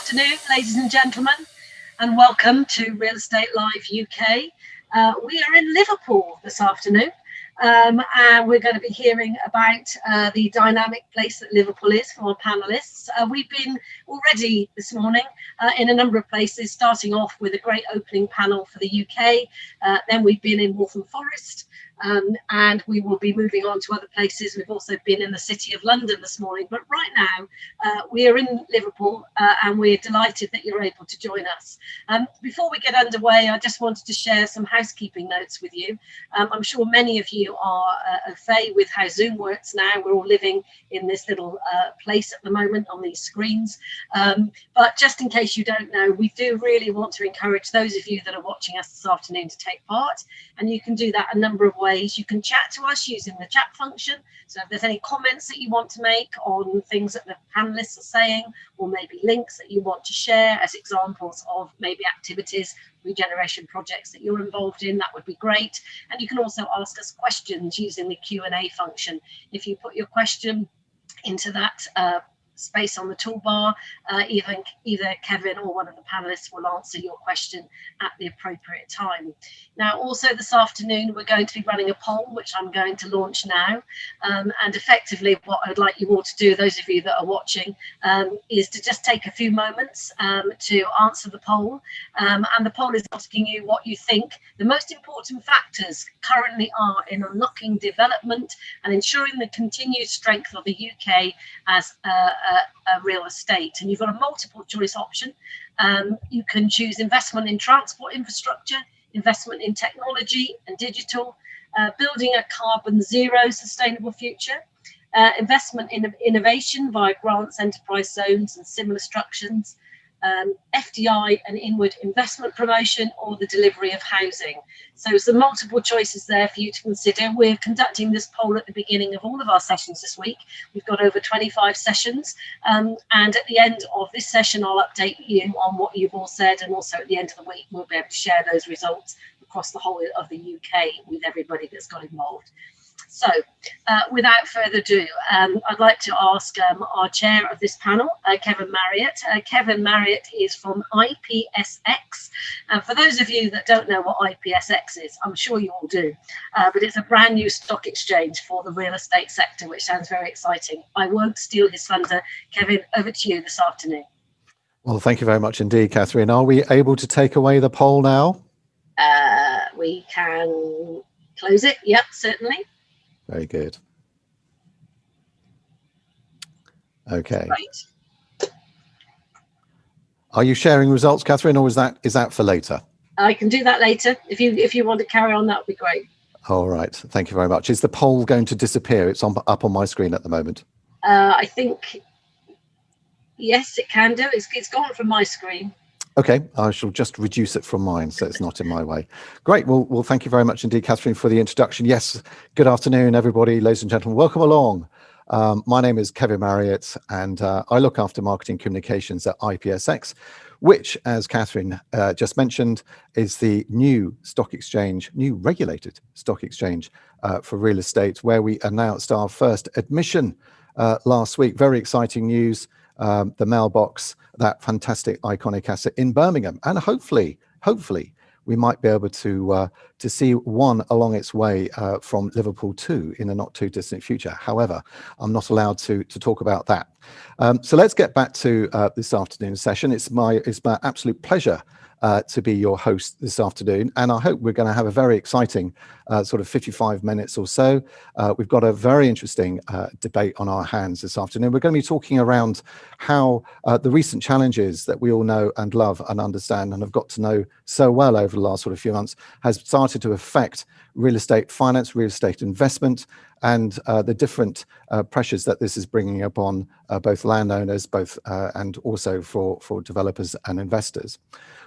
afternoon, ladies and gentlemen, and welcome to Real Estate Live UK. We are in Liverpool this afternoon, and we're going to be hearing about the dynamic place that Liverpool is from our panellists. We've been already this morning in a number of places, starting off with a great opening panel for the UK. Then we've been in Waltham Forest. And we will be moving on to other places. We've also been in the City of London this morning, but right now we are in Liverpool and we're delighted that you're able to join us. Before we get underway, I just wanted to share some housekeeping notes with you. I'm sure many of you are au fait with how Zoom works now. We're all living in this little place at the moment on these screens. But just in case you don't know, we do really want to encourage those of you that are watching us this afternoon to take part, and you can do that a number of ways. You can chat to us using the chat function. So if there's any comments that you want to make on things that the panelists are saying, or maybe links that you want to share as examples of maybe activities, regeneration projects that you're involved in, that would be great. And you can also ask us questions using the Q&A function. If you put your question into that space on the toolbar, either Kevin or one of the panelists will answer your question at the appropriate time. Now, also this afternoon, we're going to be running a poll, which I'm going to launch now. And effectively, what I'd like you all to do, those of you that are watching, is to just take a few moments to answer the poll. And the poll is asking you what you think the most important factors currently are in unlocking development and ensuring the continued strength of the UK as a real estate. And you've got a multiple choice option. You can choose investment in transport infrastructure, investment in technology and digital, building a carbon zero sustainable future, investment in innovation via grants, enterprise zones and similar structures, FDI and inward investment promotion, or the delivery of housing. So some multiple choices there for you to consider. We're conducting this poll at the beginning of all of our sessions this week. We've got over 25 sessions, and at the end of this session I'll update you on what you've all said, and also at the end of the week we'll be able to share those results across the whole of the UK with everybody that's got involved. So without further ado, I'd like to ask our chair of this panel, Kevin Marriott. Kevin Marriott is from IPSX. And for those of you that don't know what IPSX is, I'm sure you all do, but it's a brand new stock exchange for the real estate sector, which sounds very exciting. I won't steal his thunder. Kevin, over to you this afternoon. Well, thank you very much indeed, Catherine. Are we able to take away the poll now? We can close it. Yep, certainly. Very good. Okay. Right. Are you sharing results, Catherine, or is that for later? I can do that later. If you want to carry on, that would be great. All right. Thank you very much. Is the poll going to disappear? It's up on my screen at the moment. I think yes, it can do. It's gone from my screen. Okay, I shall just reduce it from mine so it's not in my way. Great. Well, thank you very much indeed, Catherine, for the introduction. Yes, good afternoon, everybody, ladies and gentlemen. Welcome along. My name is Kevin Marriott, and I look after marketing communications at IPSX, which, as Catherine just mentioned, is the new stock exchange, new regulated stock exchange for real estate, where we announced our first admission last week. Very exciting news. The Mailbox, that fantastic iconic asset in Birmingham, and hopefully we might be able to see one along its way from Liverpool too in the not too distant future. However, I'm not allowed to talk about that. So let's get back to this afternoon's session. It's my absolute pleasure to be your host this afternoon, and I hope we're going to have a very exciting sort of 55 minutes or so. We've got a very interesting debate on our hands this afternoon. We're going to be talking around how the recent challenges that we all know and love and understand and have got to know so well over the last sort of few months has started to affect real estate finance, real estate investment, and the different pressures that this is bringing upon both landowners, and also for developers and investors.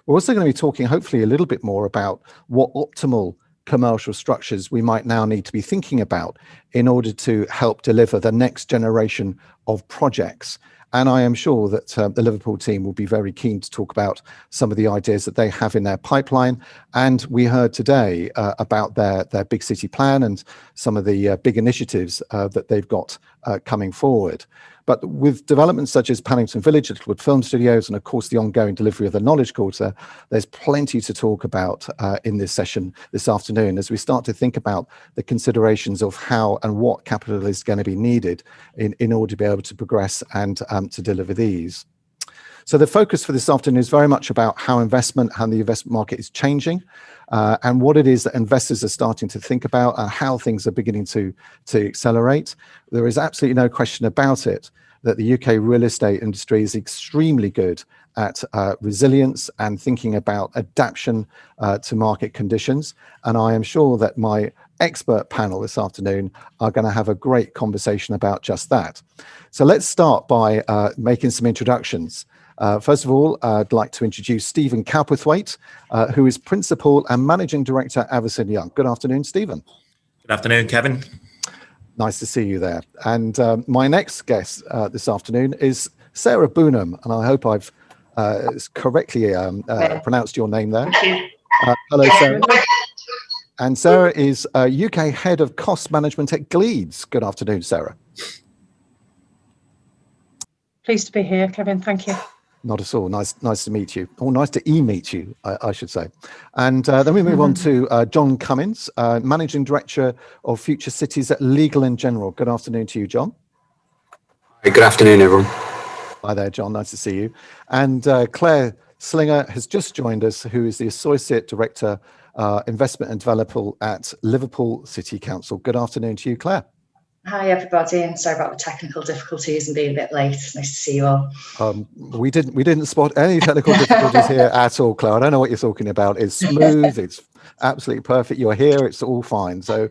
We're also going to be talking hopefully a little bit more about what optimal commercial structures we might now need to be thinking about in order to help deliver the next generation of projects. And I am sure that the Liverpool team will be very keen to talk about some of the ideas that they have in their pipeline. And we heard today about their big city plan and some of the big initiatives that they've got coming forward. But with developments such as Paddington Village, Littlewood Film Studios, and of course the ongoing delivery of the Knowledge Quarter, there's plenty to talk about in this session this afternoon as we start to think about the considerations of how and what capital is going to be needed in order to be able to progress and to deliver these. So the focus for this afternoon is very much about how the investment market is changing, and what it is that investors are starting to think about and how things are beginning to accelerate. There is absolutely no question about it that the UK real estate industry is extremely good at resilience and thinking about adaptation to market conditions. And I am sure that my expert panel this afternoon are going to have a great conversation about just that. So let's start by making some introductions. First of all, I'd like to introduce Stephen Cowperthwaite, who is Principal and Managing Director at Avison Young. Good afternoon, Stephen. Good afternoon, Kevin. Nice to see you there. And my next guest this afternoon is Sarah Boonham, and I hope I've correctly pronounced your name there. Hello, Sarah. And Sarah is UK Head of Cost Management at Gleeds. Good afternoon, Sarah. Pleased to be here, Kevin. Thank you. Not at all. Nice to meet you. Or nice to meet you, I should say. And then we move on to John Cummins, Managing Director of Future Cities at Legal & General. Good afternoon to you, John. Good afternoon, everyone. Hi there, John. Nice to see you. And Claire Slinger has just joined us, who is the Associate Director, Investment and Development at Liverpool City Council. Good afternoon to you, Claire. Hi everybody, and sorry about the technical difficulties and being a bit late. It's nice to see you all. We didn't spot any technical difficulties here at all, Claire. I don't know what you're talking about. It's smooth, it's absolutely perfect. You're here, it's all fine. So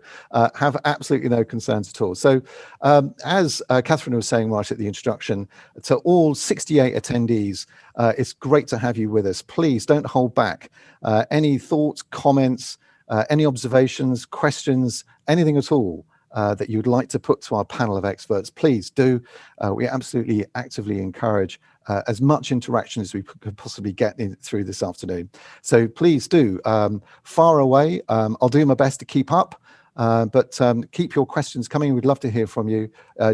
have absolutely no concerns at all. So as Catherine was saying right at the introduction, to all 68 attendees, it's great to have you with us. Please don't hold back. Any thoughts, comments, any observations, questions, anything at all that you'd like to put to our panel of experts, please do. We absolutely actively encourage as much interaction as we could possibly get through this afternoon. So please do fire away. I'll do my best to keep up, but keep your questions coming. We'd love to hear from you.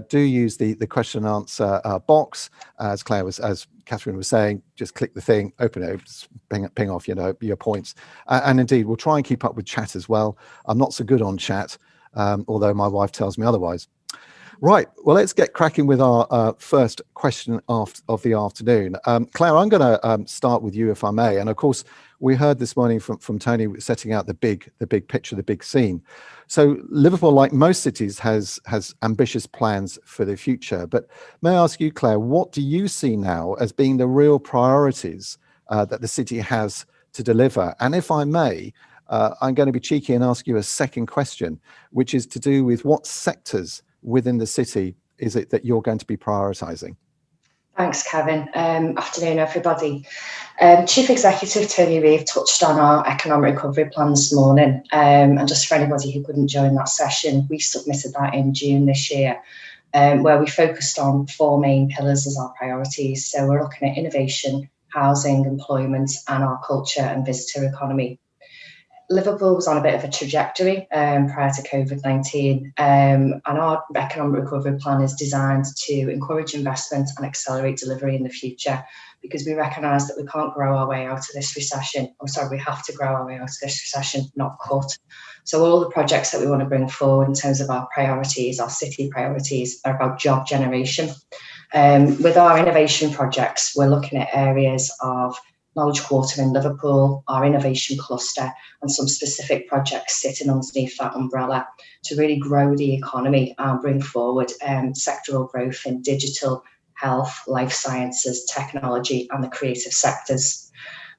Do use the question and answer box, as Catherine was saying. Just click the thing, open it, ping off your points, and indeed we'll try and keep up with chat as well. I'm not so good on chat. Although my wife tells me otherwise. Right, well, let's get cracking with our first question of the afternoon. Claire, I'm going to start with you, if I may. And of course, we heard this morning from Tony setting out the big picture, the big scene. So Liverpool, like most cities, has ambitious plans for the future. But may I ask you, Claire, what do you see now as being the real priorities that the city has to deliver? And if I may, I'm going to be cheeky and ask you a second question, which is to do with what sectors within the city is it that you're going to be prioritising? Thanks, Kevin. Afternoon, everybody. Chief Executive Tony Reeves touched on our economic recovery plan this morning. And just for anybody who couldn't join that session, we submitted that in June this year, where we focused on four main pillars as our priorities. So we're looking at innovation, housing, employment, and our culture and visitor economy. Liverpool was on a bit of a trajectory prior to COVID-19, and our economic recovery plan is designed to encourage investment and accelerate delivery in the future, because we recognise that we can't grow our way out of this recession. We have to grow our way out of this recession, not cut. So all the projects that we want to bring forward in terms of our priorities, our city priorities, are about job generation. With our innovation projects, we're looking at areas of Knowledge Quarter in Liverpool, our innovation cluster, and some specific projects sitting underneath that umbrella to really grow the economy and bring forward sectoral growth in digital, health, life sciences, technology, and the creative sectors.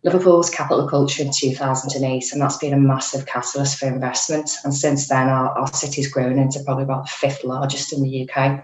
Liverpool was capital culture in 2008, and that's been a massive catalyst for investment. And since then, our city's grown into probably about the fifth largest in the UK.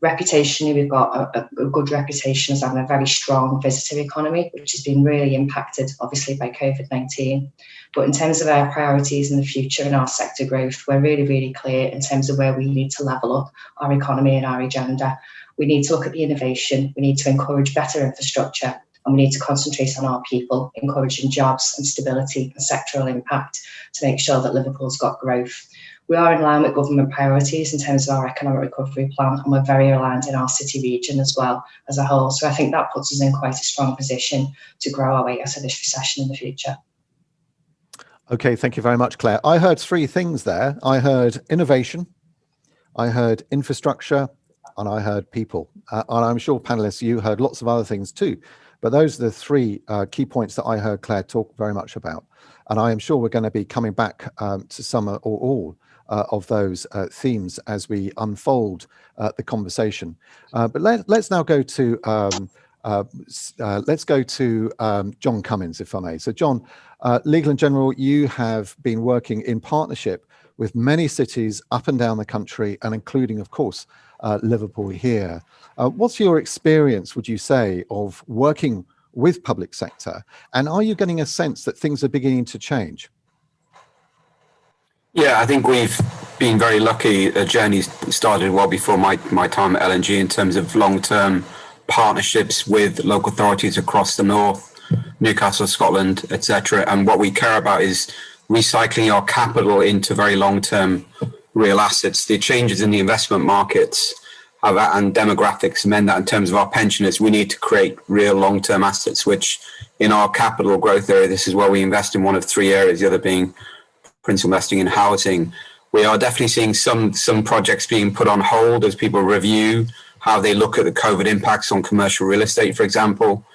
Reputationally, we've got a good reputation as having a very strong visitor economy, which has been really impacted, obviously, by COVID-19. But in terms of our priorities in the future and our sector growth, we're really, really clear in terms of where we need to level up our economy and our agenda. We need to look at the innovation, we need to encourage better infrastructure, and we need to concentrate on our people, encouraging jobs and stability and sectoral impact to make sure that Liverpool's got growth. We are in line with government priorities in terms of our economic recovery plan, and we're very aligned in our city region as well as a whole. So I think that puts us in quite a strong position to grow our way out of this recession in the future. Okay, thank you very much, Claire. I heard three things there. I heard innovation, I heard infrastructure, and I heard people. And I'm sure, panelists, you heard lots of other things too. But those are the three key points that I heard Claire talk very much about. And I am sure we're going to be coming back to some or all of those themes as we unfold the conversation. But let's now go to John Cummins, if I may. So, John, Legal and General, you have been working in partnership with many cities up and down the country, and including, of course, Liverpool here. What's your experience, would you say, of working with public sector? And are you getting a sense that things are beginning to change? Yeah, I think we've been very lucky. The journey started well before my time at L&G in terms of long-term partnerships with local authorities across the north, Newcastle, Scotland, etc. And what we care about is recycling our capital into very long-term real assets. The changes in the investment markets and demographics meant that in terms of our pensioners, we need to create real long-term assets, which in our capital growth area, this is where we invest in one of three areas, the other being principal investing in housing. We are definitely seeing some projects being put on hold as people review how they look at the COVID impacts on commercial real estate, for example.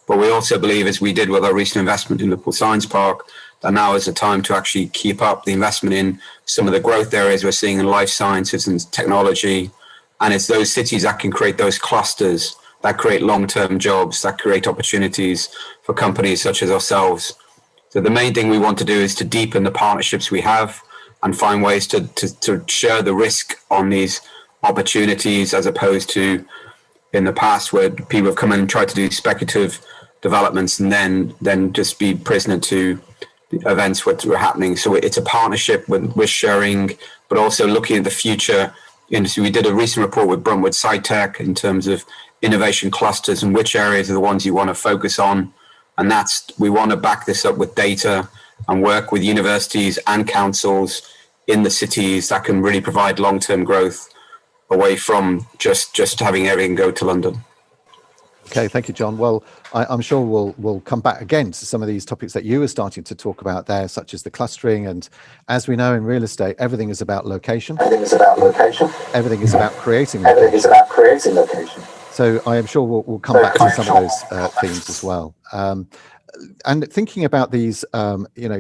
But we also believe, as we did with our recent investment in Liverpool Science Park, that now is the time to actually keep up the investment in some of the growth areas we're seeing in life sciences and technology. And it's those cities that can create those clusters that create long-term jobs, that create opportunities for companies such as ourselves. So the main thing we want to do is to deepen the partnerships we have and find ways to share the risk on these opportunities, as opposed to in the past where people have come in and tried to do speculative developments and then just be prisoner to events that were happening. So it's a partnership with sharing, but also looking at the future. We did a recent report with Bruntwood SciTech in terms of innovation clusters and which areas are the ones you want to focus on. And we want to back this up with data and work with universities and councils in the cities that can really provide long-term growth away from just having everything go to London. Okay, thank you, John. Well, I'm sure we'll come back again to some of these topics that you were starting to talk about there, such as the clustering. And as we know in real estate, everything is about location. Everything is about location. Everything is about creating location. Everything is about creating location. So I am sure we'll come back to some of those themes as well. And thinking about these,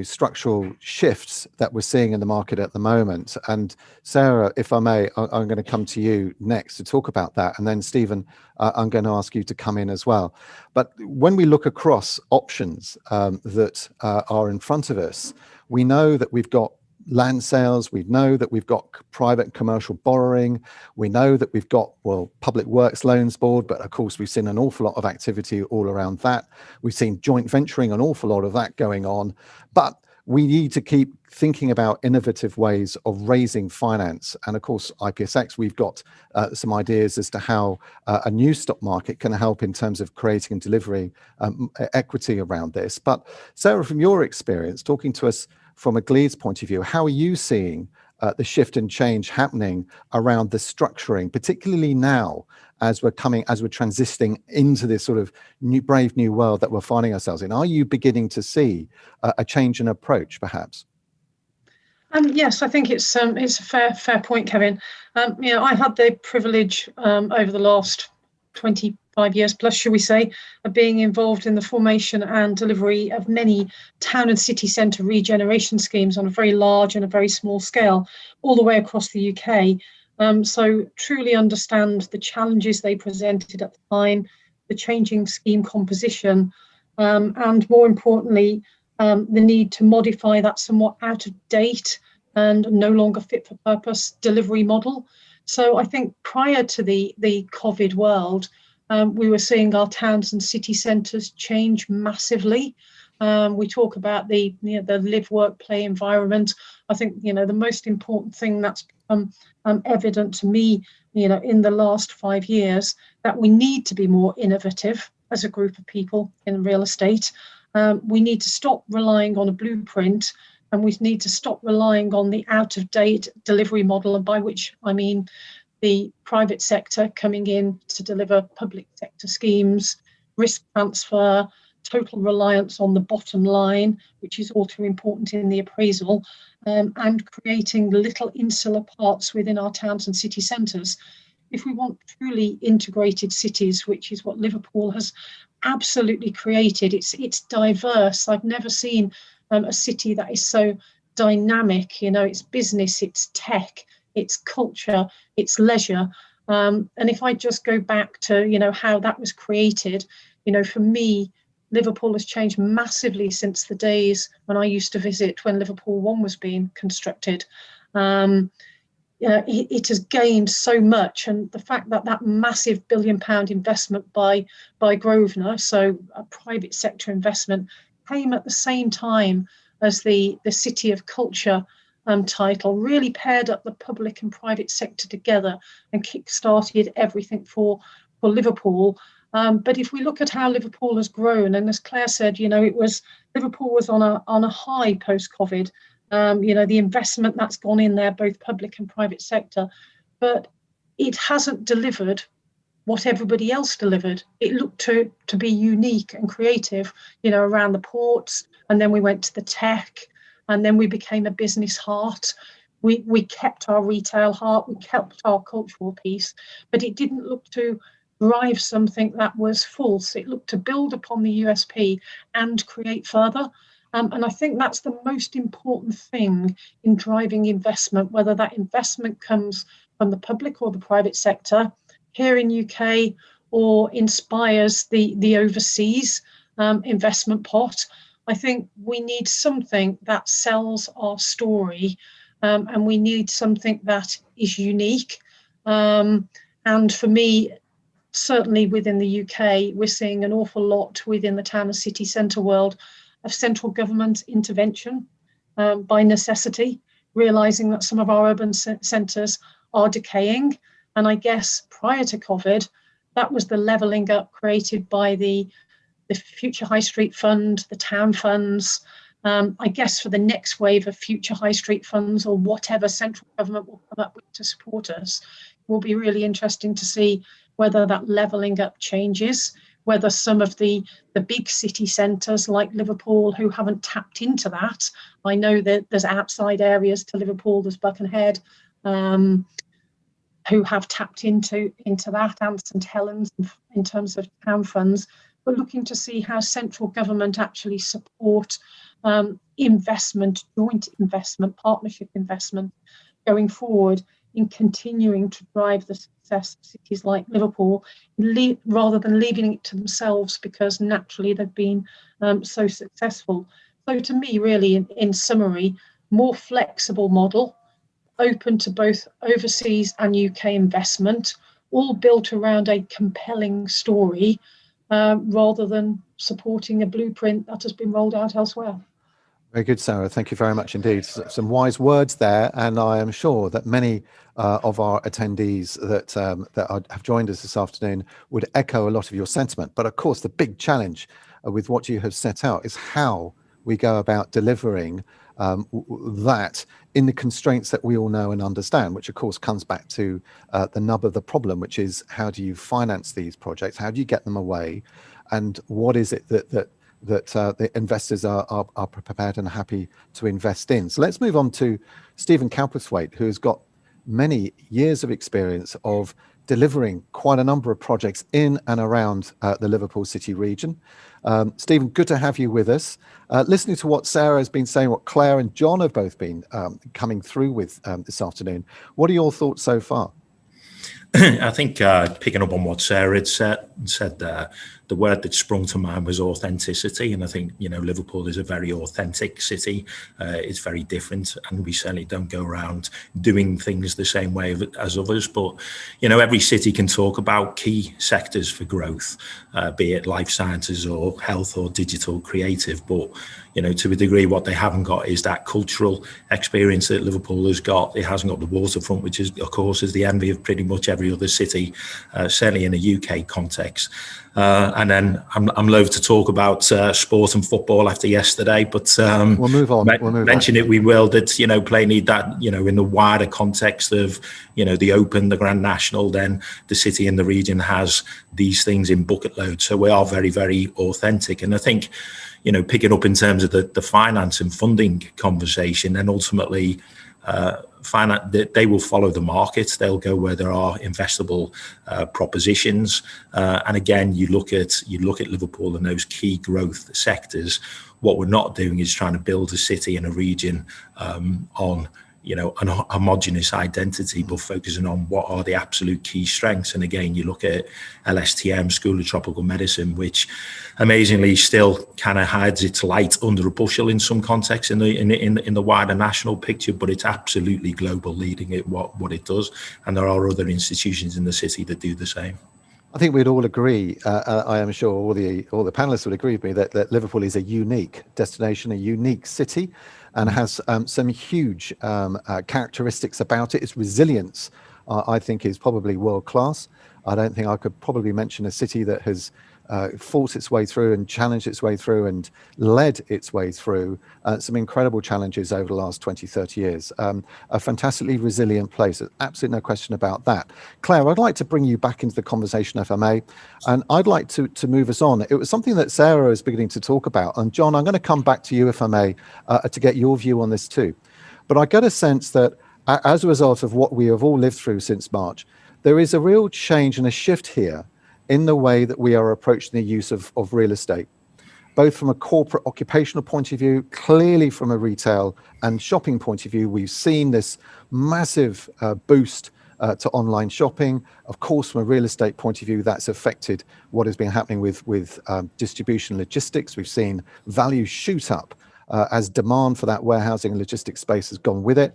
structural shifts that we're seeing in the market at the moment. And Sarah, if I may, I'm going to come to you next to talk about that. And then Stephen, I'm going to ask you to come in as well. But when we look across options that are in front of us, we know that we've got land sales, we know that we've got private commercial borrowing, we know that we've got, Public Works Loans Board, but of course we've seen an awful lot of activity all around that. We've seen joint venturing, an awful lot of that going on, but we need to keep thinking about innovative ways of raising finance. And of course, IPSX, we've got some ideas as to how a new stock market can help in terms of creating and delivering equity around this. But Sarah, from your experience, talking to us from a Gleeds point of view, how are you seeing the shift and change happening around the structuring, particularly now as we're transitioning into this sort of brave new world that we're finding ourselves in? Are you beginning to see a change in approach, perhaps? Yes, I think it's a fair point, Kevin. I had the privilege over the last 25 years plus, shall we say, of being involved in the formation and delivery of many town and city centre regeneration schemes on a very large and a very small scale, all the way across the UK. So truly understand the challenges they presented at the time, the changing scheme composition, and more importantly, the need to modify that somewhat out of date and no longer fit for purpose delivery model. So I think prior to the COVID world, we were seeing our towns and city centres change massively. We talk about the live, work, play environment. I think the most important thing that's become evident to me, in the last 5 years, that we need to be more innovative as a group of people in real estate. We need to stop relying on a blueprint and we need to stop relying on the out-of-date delivery model, and by which I mean the private sector coming in to deliver public sector schemes, risk transfer, total reliance on the bottom line, which is all too important in the appraisal, and creating little insular parts within our towns and city centres. If we want truly integrated cities, which is what Liverpool has absolutely created, it's diverse. I've never seen a city that is so dynamic. It's business, it's tech, it's culture, it's leisure. And if I just go back to, how that was created, for me, Liverpool has changed massively since the days when I used to visit when Liverpool One was being constructed. It has gained so much, and the fact that massive £1 billion investment by Grosvenor, so a private sector investment, came at the same time as the City of Culture title, really paired up the public and private sector together and kick-started everything for Liverpool. But if we look at how Liverpool has grown, and as Claire said, Liverpool was on a high post-COVID. The investment that's gone in there, both public and private sector, but it hasn't delivered what everybody else delivered. It looked to be unique and creative, around the ports, and then we went to the tech, and then we became a business heart. We kept our retail heart, we kept our cultural piece, but it didn't look to drive something that was false. It looked to build upon the USP and create further. And I think that's the most important thing in driving investment, whether that investment comes from the public or the private sector, here in UK, or inspires the overseas investment pot. I think we need something that sells our story, and we need something that is unique. And for me, certainly within the UK, we're seeing an awful lot within the town and city centre world of central government intervention by necessity, realising that some of our urban centres are decaying. And I guess prior to COVID, that was the levelling up created by the Future High Street Fund, the town funds. I guess for the next wave of future high street funds, or whatever central government will come up with to support us, it will be really interesting to see whether that levelling up changes, whether some of the big city centres like Liverpool, who haven't tapped into that. I know that there's outside areas to Liverpool, there's Buckenhead, who have tapped into that, and St Helens in terms of town funds, but looking to see how central government actually support investment, joint investment, partnership investment going forward in continuing to drive the success of cities like Liverpool, rather than leaving it to themselves, because naturally they've been so successful. So to me, really, in summary, more flexible model, open to both overseas and UK investment, all built around a compelling story, rather than supporting a blueprint that has been rolled out elsewhere. Very good, Sarah. Thank you very much indeed. Some wise words there, and I am sure that many of our attendees that have joined us this afternoon would echo a lot of your sentiment. But of course, the big challenge with what you have set out is how we go about delivering that in the constraints that we all know and understand, which of course comes back to the nub of the problem, which is how do you finance these projects? How do you get them away? And what is it that the investors are prepared and happy to invest in? So let's move on to Stephen Cowperthwaite, who's got many years of experience of delivering quite a number of projects in and around the Liverpool City region. Stephen, good to have you with us. Listening to what Sarah has been saying, what Claire and John have both been coming through with this afternoon, what are your thoughts so far? I think picking up on what Sarah had said there, the word that sprung to mind was authenticity. And I think, Liverpool is a very authentic city. It's very different, and we certainly don't go around doing things the same way as others. But, every city can talk about key sectors for growth, be it life sciences or health or digital creative. But, to a degree, what they haven't got is that cultural experience that Liverpool has got. It hasn't got the waterfront, which is, of course, is the envy of pretty much every every other city, certainly in a UK context. And then I'm loath to talk about sport and football after yesterday, but we'll move on. Mention it, we will, that, you know, plainly that, you know, in the wider context of, you know, the Open, the Grand National, then the city and the region has these things in bucket loads. So we are very, very authentic. And I think, you know, picking up in terms of the finance and funding conversation, and ultimately they will follow the market. They'll go where there are investable propositions. And again, you look at Liverpool and those key growth sectors. What we're not doing is trying to build a city and a region on, you know, an homogenous identity, but focusing on what are the absolute key strengths. And again, you look at LSTM, School of Tropical Medicine, which amazingly still kind of hides its light under a bushel in some contexts in the wider national picture, but it's absolutely global, leading at what it does. And there are other institutions in the city that do the same. I think we'd all agree, I am sure all the panelists would agree with me, that Liverpool is a unique destination, a unique city, and has some huge characteristics about it. Its resilience, I think, is probably world class. I don't think I could probably mention a city that has fought its way through and challenged its way through and led its way through some incredible challenges over the last 20, 30 years. A fantastically resilient place, absolutely no question about that. Claire, I'd like to bring you back into the conversation, if I may, and I'd like to move us on. It was something that Sarah is beginning to talk about, and John, I'm going to come back to you, if I may, to get your view on this too. But I get a sense that as a result of what we have all lived through since March, there is a real change and a shift here in the way that we are approaching the use of real estate, both from a corporate occupational point of view, clearly from a retail and shopping point of view. We've seen this massive boost to online shopping. Of course, from a real estate point of view, that's affected what has been happening with distribution logistics. We've seen values shoot up as demand for that warehousing and logistics space has gone with it.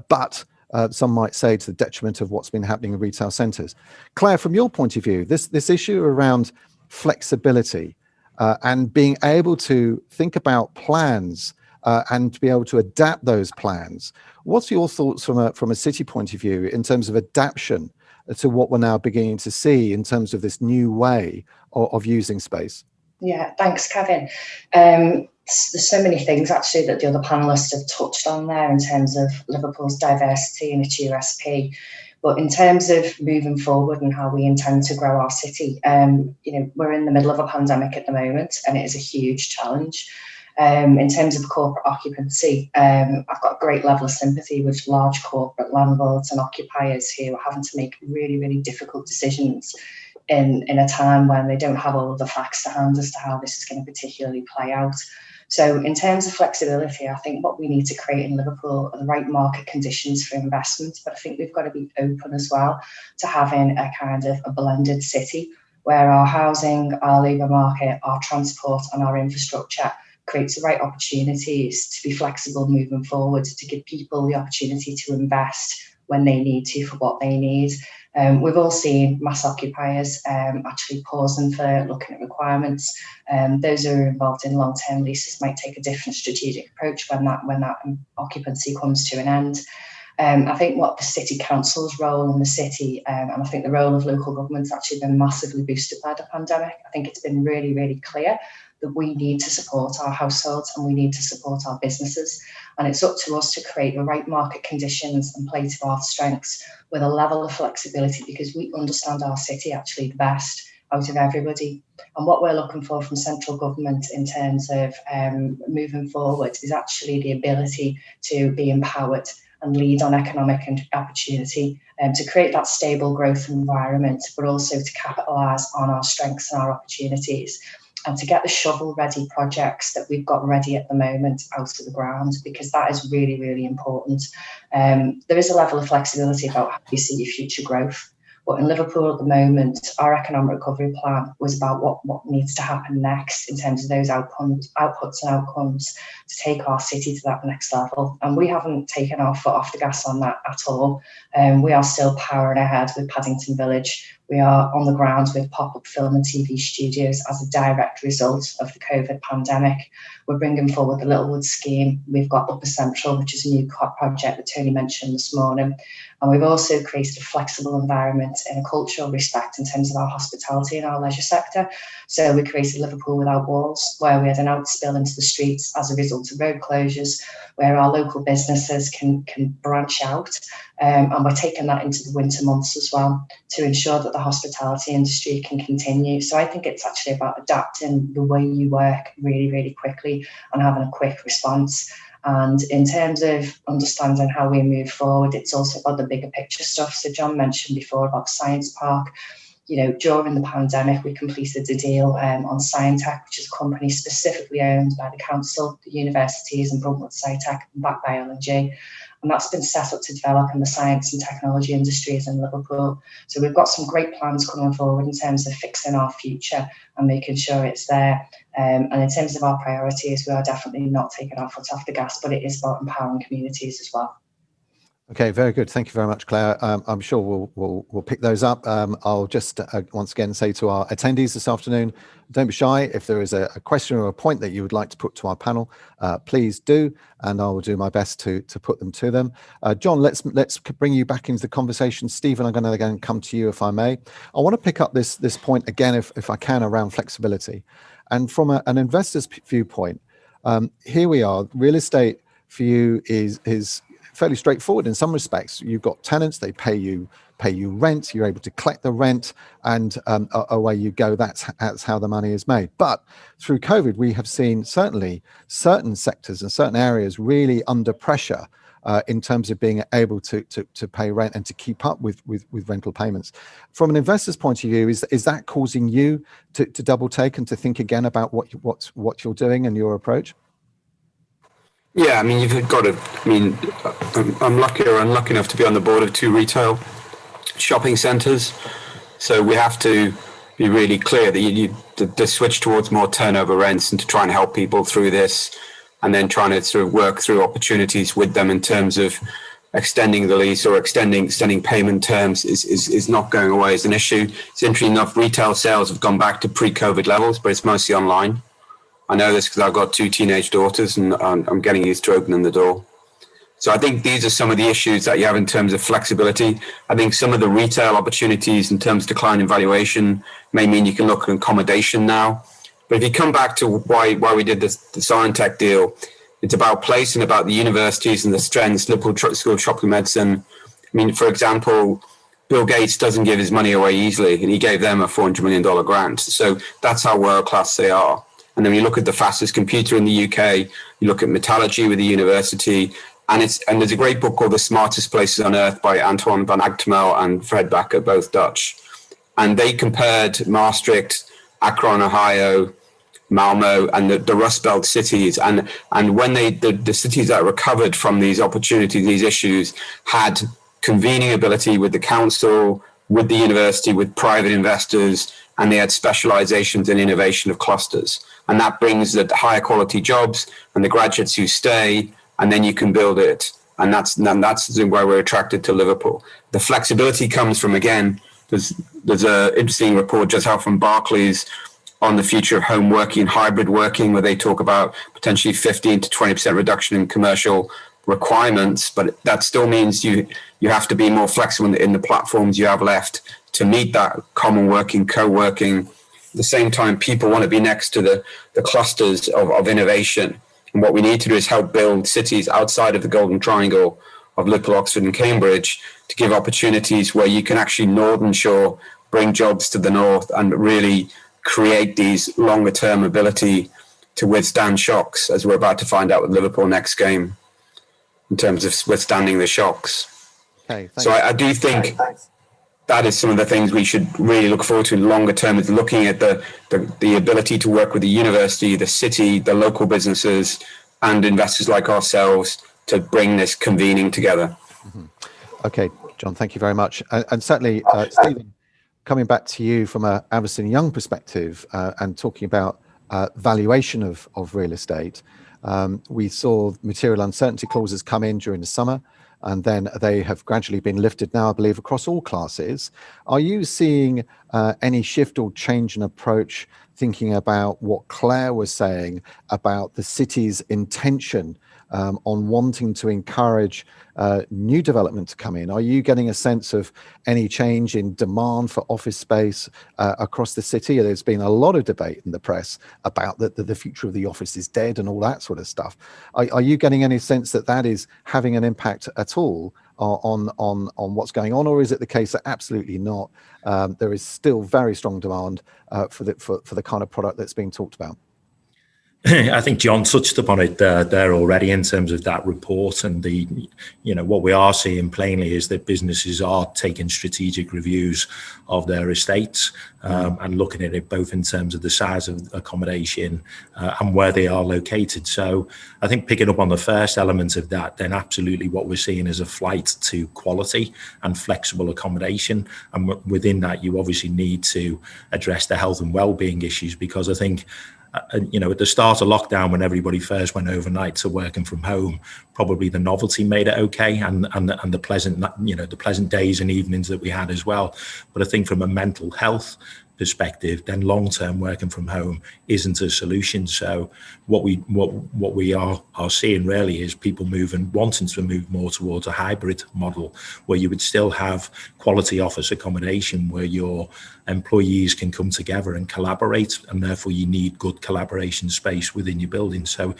But some might say to the detriment of what's been happening in retail centres. Claire, from your point of view, this issue around flexibility and being able to think about plans and to be able to adapt those plans, what's your thoughts from a city point of view in terms of adaptation to what we're now beginning to see in terms of this new way of using space? Yeah, thanks, Kevin. There's so many things actually that the other panelists have touched on there in terms of Liverpool's diversity and its USP. But in terms of moving forward and how we intend to grow our city, you know, we're in the middle of a pandemic at the moment, and it is a huge challenge. In terms of corporate occupancy, I've got a great level of sympathy with large corporate landlords and occupiers who are having to make really, really difficult decisions in a time when they don't have all of the facts to hand as to how this is going to particularly play out. So in terms of flexibility, I think what we need to create in Liverpool are the right market conditions for investment, but I think we've got to be open as well to having a kind of a blended city where our housing, our labour market, our transport and our infrastructure creates the right opportunities to be flexible moving forward, to give people the opportunity to invest when they need to for what they need. We've all seen mass occupiers actually pausing for looking at requirements. Those who are involved in long-term leases might take a different strategic approach when that occupancy comes to an end. I think what the city council's role in the city, and I think the role of local government's actually been massively boosted by the pandemic. I think it's been really, really clear that we need to support our households and we need to support our businesses. And it's up to us to create the right market conditions and play to our strengths with a level of flexibility, because we understand our city actually the best out of everybody. And what we're looking for from central government in terms of moving forward is actually the ability to be empowered and lead on economic and opportunity, to create that stable growth environment, but also to capitalise on our strengths and our opportunities, and to get the shovel-ready projects that we've got ready at the moment out of the ground, because that is really, really important. There is a level of flexibility about how we see future growth. But in Liverpool at the moment, our economic recovery plan was about what needs to happen next in terms of those outputs and outcomes to take our city to that next level. And we haven't taken our foot off the gas on that at all. We are still powering ahead with Paddington Village. We are on the ground with pop-up film and TV studios as a direct result of the COVID pandemic. We're bringing forward the Littlewood scheme. We've got Upper Central, which is a new project that Tony mentioned this morning. And we've also created a flexible environment in a cultural respect in terms of our hospitality and our leisure sector. So we created Liverpool Without Walls, where we had an outspill into the streets as a result of road closures, where our local businesses can branch out. And we're taking that into the winter months as well to ensure that the hospitality industry can continue. So I think it's actually about adapting the way you work really, really quickly and having a quick response. And in terms of understanding how we move forward, it's also about the bigger picture stuff. So John mentioned before about Science Park. You know, during the pandemic, we completed a deal on Scientech, which is a company specifically owned by the council, the universities, and Bruntwood Scientech, backed by L&G. And that's been set up to develop in the science and technology industries in Liverpool. So we've got some great plans coming forward in terms of fixing our future and making sure it's there. And in terms of our priorities, we are definitely not taking our foot off the gas, but it is about empowering communities as well. Okay, very good. Thank you very much, Claire. I'm sure we'll pick those up. I'll just once again say to our attendees this afternoon, don't be shy. If there is a question or a point that you would like to put to our panel, please do, and I will do my best to put them to them. John, let's bring you back into the conversation. Stephen, I'm going to again come to you if I may. I want to pick up this point again, if I can, around flexibility, and from an investor's viewpoint. Here we are. Real estate for you is fairly straightforward in some respects. You've got tenants, they pay you rent, you're able to collect the rent, and away you go. That's how the money is made. But through COVID, we have seen certainly certain sectors and certain areas really under pressure in terms of being able to pay rent and to keep up with rental payments. From an investor's point of view, is that causing you to double take and to think again about what you're doing and your approach? Yeah, I mean, you've got to, I mean, I'm lucky or unlucky enough to be on the board of 2 retail shopping centres. So we have to be really clear that the switch towards more turnover rents and to try and help people through this, and then trying to sort of work through opportunities with them in terms of extending the lease or extending payment terms is not going away as an issue. It's interesting enough, retail sales have gone back to pre-COVID levels, but it's mostly online. I know this because I've got 2 teenage daughters and I'm getting used to opening the door. So I think these are some of the issues that you have in terms of flexibility. I think some of the retail opportunities in terms of decline in valuation may mean you can look at accommodation now. But if you come back to why we did the Scientech deal, it's about place and about the universities and the strengths, Liverpool School of Tropical Medicine. I mean, for example, Bill Gates doesn't give his money away easily, and he gave them a $400 million grant. So that's how world-class they are. And then you look at the fastest computer in the UK, you look at metallurgy with the university, and there's a great book called The Smartest Places on Earth by Antoine van Agtemel and Fred Bakker, both Dutch. And they compared Maastricht, Akron, Ohio, Malmo, and the Rust Belt cities. And when the cities that recovered from these opportunities, these issues, had convening ability with the council, with the university, with private investors, and they had specializations in innovation of clusters. And that brings the higher quality jobs and the graduates who stay, and then you can build it. And that's why we're attracted to Liverpool. The flexibility comes from, again, there's an interesting report just out from Barclays on the future of home working and hybrid working, where they talk about potentially 15 to 20% reduction in commercial requirements, but that still means you have to be more flexible in the platforms you have left to meet that common working, co-working. At the same time, people want to be next to the clusters of innovation. And what we need to do is help build cities outside of the Golden Triangle of Liverpool, Oxford and Cambridge to give opportunities where you can actually northern shore, bring jobs to the north and really create these longer term ability to withstand shocks, as we're about to find out with Liverpool next game, in terms of withstanding the shocks. Okay, so I do think that is some of the things we should really look forward to in longer term, is looking at the ability to work with the university, the city, the local businesses and investors like ourselves to bring this convening together. Mm-hmm. Okay, John, thank you very much. And certainly, Stephen, coming back to you from a Avison Young perspective and talking about valuation of real estate, we saw material uncertainty clauses come in during the summer. and then they have gradually been lifted now, I believe, across all classes. Are you seeing any shift or change in approach, thinking about what Claire was saying about the city's intention on wanting to encourage new development to come in? Are you getting a sense of any change in demand for office space across the city? There's been a lot of debate in the press about the future of the office is dead and all that sort of stuff. Are you getting any sense that that is having an impact at all on what's going on, or is it the case that absolutely not? There is still very strong demand for the kind of product that's being talked about. I think John touched upon it there already in terms of that report, and what we are seeing plainly is that businesses are taking strategic reviews of their estates and looking at it both in terms of the size of accommodation and where they are located. So I think picking up on the first element of that, then absolutely what we're seeing is a flight to quality and flexible accommodation, and within that you obviously need to address the health and well-being issues, because I think at the start of lockdown, when everybody first went overnight to working from home, probably the novelty made it okay, and the pleasant days and evenings that we had as well. But I think from a mental health perspective, then long-term working from home isn't a solution. So what we are seeing really is people wanting to move more towards a hybrid model, where you would still have quality office accommodation where your employees can come together and collaborate, and therefore you need good collaboration space within your building. So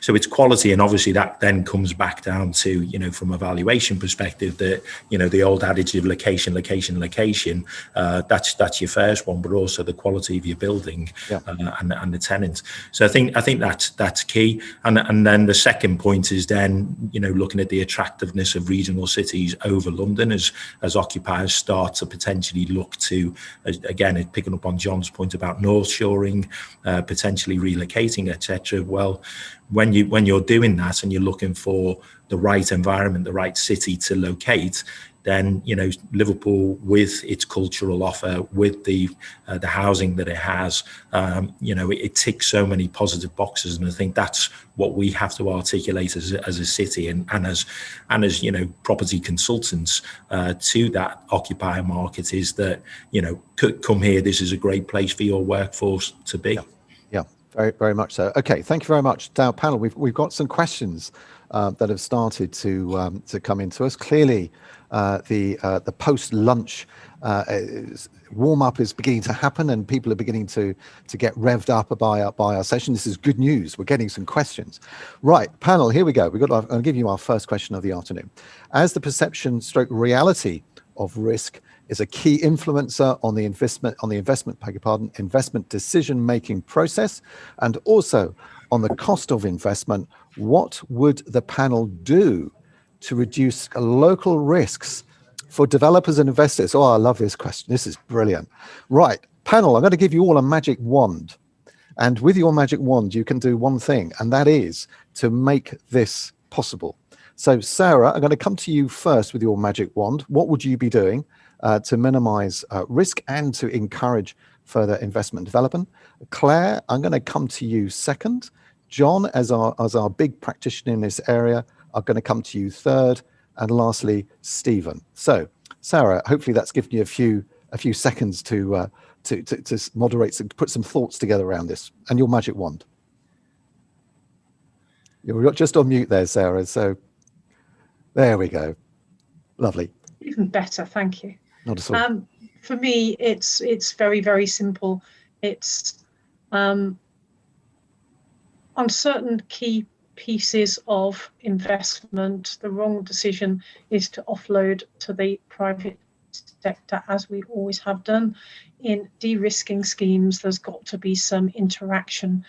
it's quality, and obviously that then comes back down to, from a valuation perspective, that the old adage of location, that's your first one, but also the quality of your building and the tenant. So I think that's key. And then the second point is then looking at the attractiveness of regional cities over London as occupiers start to potentially look to, again, picking up on John's point about north shoring, potentially relocating, etc. Well, when you're doing that and you're looking for the right environment, the right city to locate, then Liverpool, with its cultural offer, with the housing that it has, it ticks so many positive boxes, and I think that's what we have to articulate as a city and as property consultants to that occupier market, is that come here, this is a great place for your workforce to be. Yeah, very, very much so. Okay, thank you very much. Now, panel, we've got some questions that have started to come into us. Clearly, the post-lunch warm-up is beginning to happen, and people are beginning to get revved up by our session. This is good news. We're getting some questions. Right, panel, here we go. I'll give you our first question of the afternoon. As the perception / reality of risk is a key influencer on the investment decision-making process, and also on the cost of investment, what would the panel do to reduce local risks for developers and investors? Oh, I love this question. This is brilliant. Right, panel, I'm going to give you all a magic wand. And with your magic wand, you can do one thing, and that is to make this possible. So, Sarah, I'm going to come to you first with your magic wand. What would you be doing to minimize risk and to encourage further investment development? Claire, I'm going to come to you second. John, as our big practitioner in this area, are going to come to you third, and lastly, Stephen. So, Sarah, hopefully that's given you a few seconds to moderate, to put some thoughts together around this, and your magic wand. You're just on mute there, Sarah. So, there we go. Lovely. Even better, thank you. Not at all. For me, it's very, very simple. It's on certain key pieces of investment, the wrong decision is to offload to the private sector, as we always have done. In de-risking schemes, there's got to be some interaction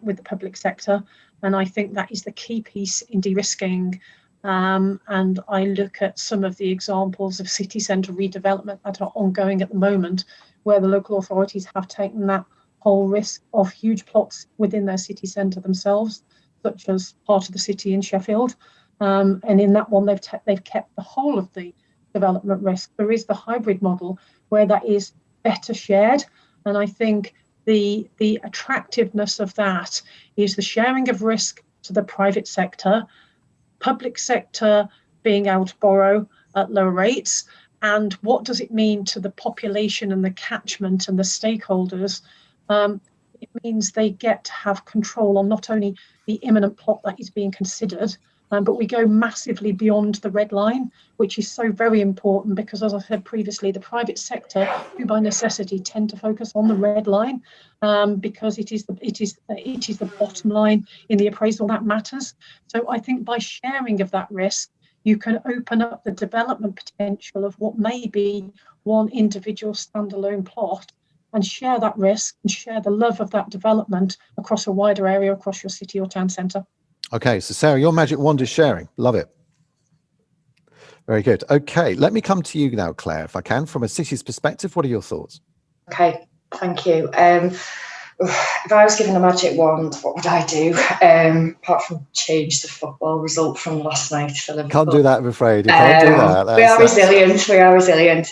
with the public sector, and I think that is the key piece in de-risking. And I look at some of the examples of city centre redevelopment that are ongoing at the moment, where the local authorities have taken that whole risk of huge plots within their city centre themselves, such as part of the city in Sheffield. And in that one, they've kept the whole of the development risk. There is the hybrid model where that is better shared. And I think the attractiveness of that is the sharing of risk to the private sector, public sector being able to borrow at lower rates, and what does it mean to the population and the catchment and the stakeholders? It means they get to have control on not only the imminent plot that is being considered, but we go massively beyond the red line, which is so very important because, as I said previously, the private sector, who by necessity tend to focus on the red line, because it is the bottom line in the appraisal that matters. So I think by sharing of that risk, you can open up the development potential of what may be one individual standalone plot, and share that risk and share the love of that development across a wider area, across your city or town centre. Okay, so Sarah, your magic wand is sharing. Love it. Very good. Okay, let me come to you now, Claire, if I can, from a city's perspective. What are your thoughts? Okay, thank you. If I was given a magic wand, what would I do? Apart from change the football result from last night for Liverpool. Can't do that, I'm afraid. You can't do that. We are resilient. We are resilient.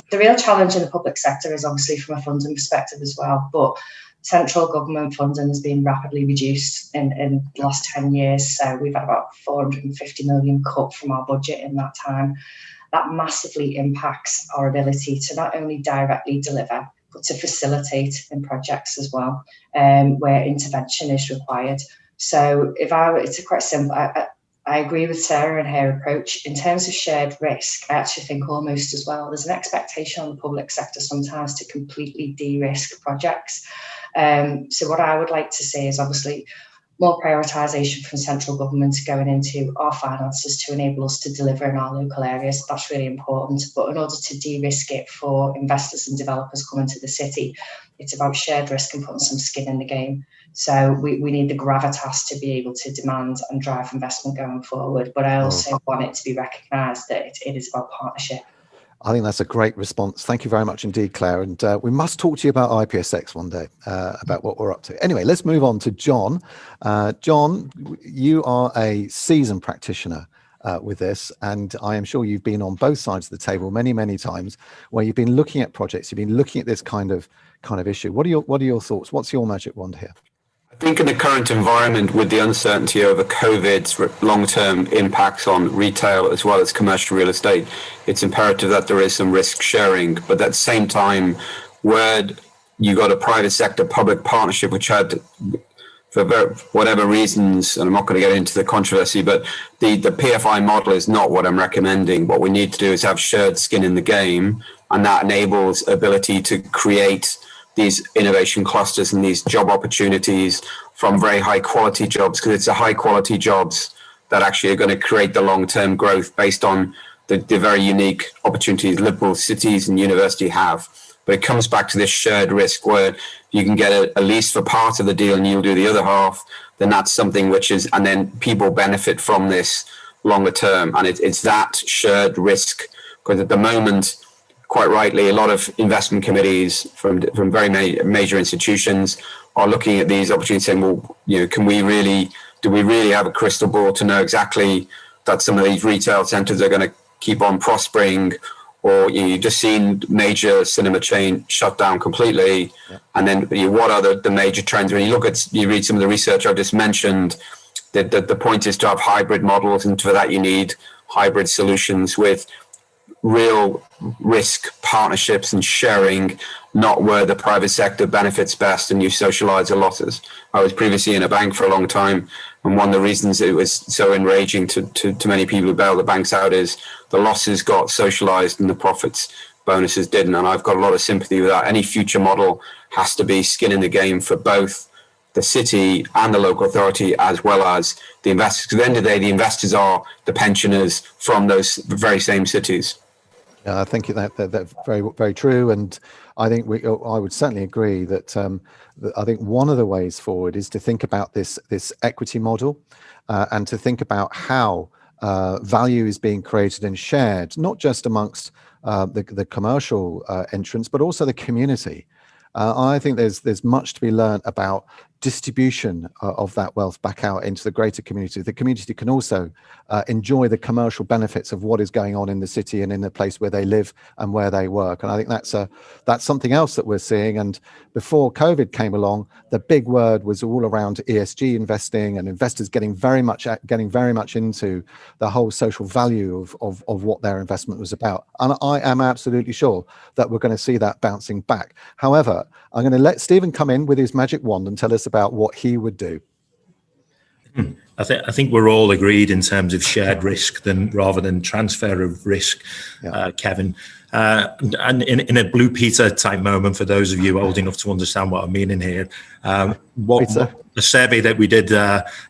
The real challenge in the public sector is obviously from a funding perspective as well, but central government funding has been rapidly reduced in the last 10 years. So we've had about 450 million cut from our budget in that time. That massively impacts our ability to not only directly deliver, but to facilitate in projects as well, where intervention is required. So it's quite simple. I agree with Sarah and her approach. In terms of shared risk, I actually think almost as well, there's an expectation on the public sector sometimes to completely de-risk projects. So what I would like to see is obviously more prioritisation from central government going into our finances to enable us to deliver in our local areas. That's really important. But in order to de-risk it for investors and developers coming to the city, it's about shared risk and putting some skin in the game. So we need the gravitas to be able to demand and drive investment going forward. But I also want it to be recognised that it is about partnership. I think that's a great response. Thank you very much indeed, Claire. And we must talk to you about IPSX one day, about what we're up to. Anyway, let's move on to John. John, you are a seasoned practitioner with this, and I am sure you've been on both sides of the table many, many times where you've been looking at projects, you've been looking at this kind of issue. What are your thoughts? What's your magic wand here? I think in the current environment, with the uncertainty over COVID's long-term impacts on retail as well as commercial real estate, it's imperative that there is some risk sharing. But at the same time, where you got a private sector public partnership, which had, for whatever reasons, and I'm not going to get into the controversy, but the PFI model is not what I'm recommending. What we need to do is have shared skin in the game, and that enables ability to create these innovation clusters and these job opportunities from very high quality jobs, because it's the high quality jobs that actually are going to create the long-term growth based on the very unique opportunities Liverpool cities and university have. But it comes back to this shared risk where you can get a lease for part of the deal and you'll do the other half, then that's something which is, and then people benefit from this longer term. And it's that shared risk, because at the moment, quite rightly, a lot of investment committees from very major institutions are looking at these opportunities saying, well, do we really have a crystal ball to know exactly that some of these retail centres are going to keep on prospering? Or you've just seen major cinema chain shut down completely. Yeah. And then what are the major trends? When you read some of the research I've just mentioned, the point is to have hybrid models, and for that you need hybrid solutions with real risk partnerships and sharing, not where the private sector benefits best and you socialize the losses. I was previously in a bank for a long time, and one of the reasons it was so enraging to many people who bail the banks out is the losses got socialized and the profits bonuses didn't. And I've got a lot of sympathy with that. Any future model has to be skin in the game for both the city and the local authority, as well as the investors. Because at the end of the day, the investors are the pensioners from those very same cities. I think that's very, very true, and I think I would certainly agree that I think one of the ways forward is to think about this equity model, and to think about how value is being created and shared, not just amongst the commercial entrants, but also the community. I think there's much to be learned about distribution of that wealth back out into the greater community. The community can also enjoy the commercial benefits of what is going on in the city and in the place where they live and where they work. And I think that's something else that we're seeing. And before COVID came along, the big word was all around ESG investing and investors getting very much into the whole social value of what their investment was about. And I am absolutely sure that we're going to see that bouncing back. However, I'm going to let Stephen come in with his magic wand and tell us about what he would do. I think we're all agreed in terms of shared risk rather than transfer of risk, Kevin. And in a Blue Peter type moment, for those of you old enough to understand what I'm meaning here, the survey that we did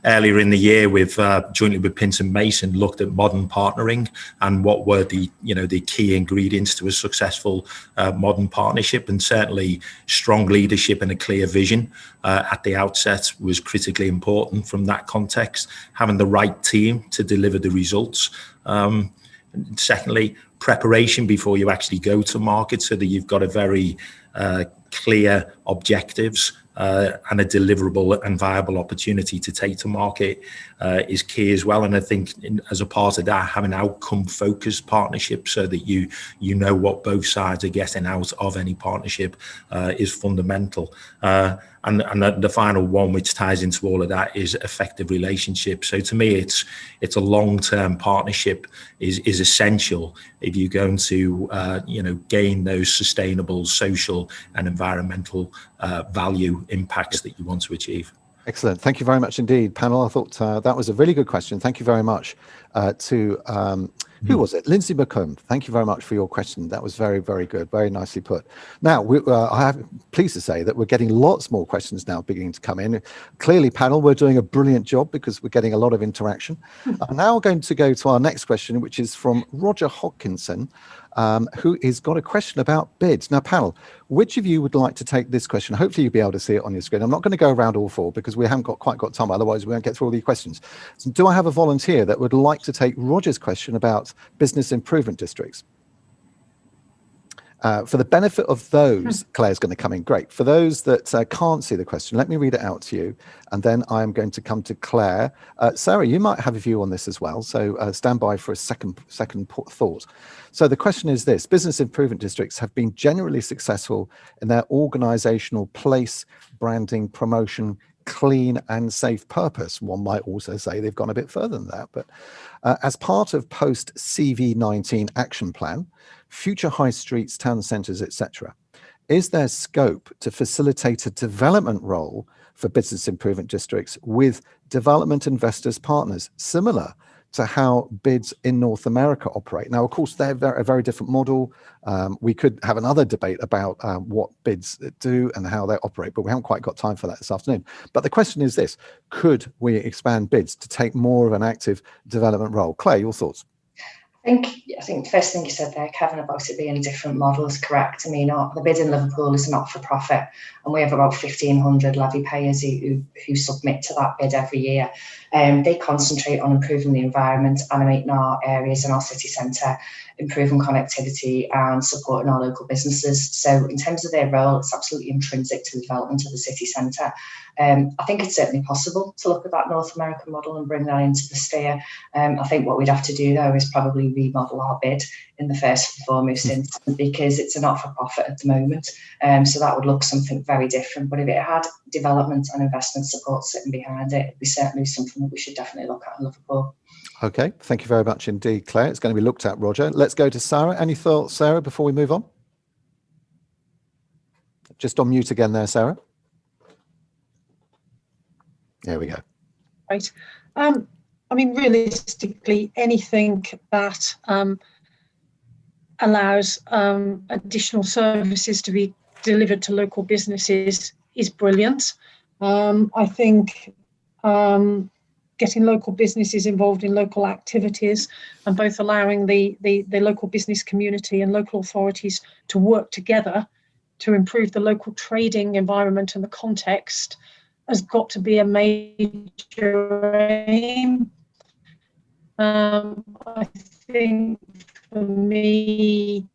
earlier in the year with jointly with Pinson Mason looked at modern partnering and what were the key ingredients to a successful modern partnership, and certainly strong leadership and a clear vision at the outset was critically important from that context. Having the right team to deliver the results. Secondly, preparation before you actually go to market, so that you've got a very clear objectives and a deliverable and viable opportunity to take to market is key as well. And I think as a part of that, having outcome-focused partnerships so that you know what both sides are getting out of any partnership is fundamental. And the final one, which ties into all of that, is effective relationships. So to me, it's a long-term partnership is essential if you're going to gain those sustainable social and environmental value impacts that you want to achieve. Excellent. Thank you very much indeed, panel. I thought that was a really good question. Thank you very much to who was it? Lindsay McComb. Thank you very much for your question. That was very, very good. Very nicely put. Now, I'm pleased to say that we're getting lots more questions now beginning to come in. Clearly, panel, we're doing a brilliant job because we're getting a lot of interaction. I'm now going to go to our next question, which is from Roger Hodkinson, who has got a question about bids. Now, panel, which of you would like to take this question? Hopefully you'll be able to see it on your screen. I'm not going to go around all four because we haven't quite got time. Otherwise, we won't get through all these questions. So do I have a volunteer that would like to take Roger's question about business improvement districts? For the benefit of those, Claire's going to come in. Great. For those that can't see the question, let me read it out to you, and then I'm going to come to Claire. Sarah, you might have a view on this as well, so stand by for a second thought. So the question is this: business improvement districts have been generally successful in their organizational place, branding, promotion, clean and safe purpose. One might also say they've gone a bit further than that, but as part of post CV19 action plan, future high streets, town centres, etc., is there scope to facilitate a development role for business improvement districts with development investors partners, similar to how bids in North America operate? Now, of course, they're a very different model. We could have another debate about what bids do and how they operate, but we haven't quite got time for that this afternoon. But the question is this: could we expand bids to take more of an active development role? Claire, your thoughts? I think the first thing you said there, Kevin, about it being a different model is correct. I mean, the bid in Liverpool is not for profit, and we have about 1,500 levy payers who submit to that bid every year. They concentrate on improving the environment, animating our areas in our city centre, improving connectivity and supporting our local businesses. So in terms of their role, it's absolutely intrinsic to the development of the city centre. I think it's certainly possible to look at that North American model and bring that into the sphere. I think what we'd have to do, though, is probably remodel our bid in the first and foremost instance, because it's a not-for-profit at the moment. So that would look something very different. But if it had development and investment support sitting behind it, it'd be certainly something that we should definitely look at in Liverpool. Okay, thank you very much indeed, Claire. It's going to be looked at, Roger. Let's go to Sarah. Any thoughts, Sarah, before we move on? Just on mute again there, Sarah. There we go. Right. I mean, realistically, anything that allows additional services to be delivered to local businesses is brilliant. I think getting local businesses involved in local activities and both allowing the local business community and local authorities to work together to improve the local trading environment and the context has got to be a major aim. I think for me,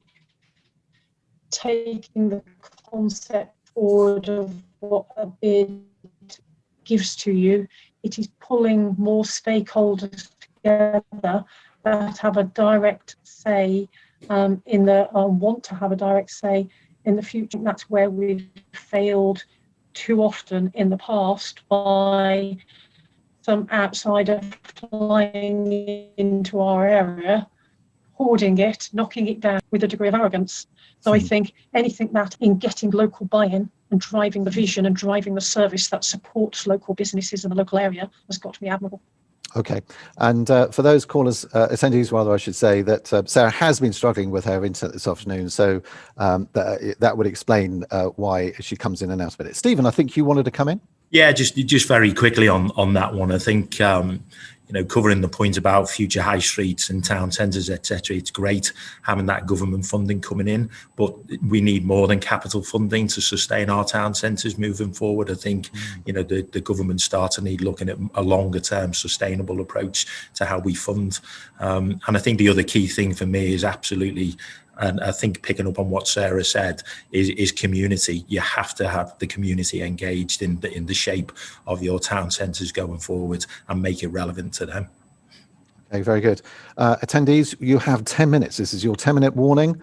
taking the concept forward of what a bid gives to you. It is pulling more stakeholders together that have a direct say want to have a direct say in the future. That's where we've failed too often in the past by some outsider flying into our area, hoarding it, knocking it down with a degree of arrogance. So I think anything that in getting local buy-in and driving the vision and driving the service that supports local businesses in the local area has got to be admirable. Okay, and for those callers, attendees rather, I should say that Sarah has been struggling with her internet this afternoon, so that would explain why she comes in and out a minute. Stephen, I think you wanted to come in? Yeah, just very quickly on that one. I think covering the point about future high streets and town centres, etc. It's great having that government funding coming in, but we need more than capital funding to sustain our town centres moving forward. I think the government starts to need looking at a longer term sustainable approach to how we fund. And I think the other key thing for me is absolutely, and I think picking up on what Sarah said, is community. You have to have the community engaged in the shape of your town centres going forward and make it relevant to them. Okay, very good. Attendees, you have 10 minutes. This is your 10-minute warning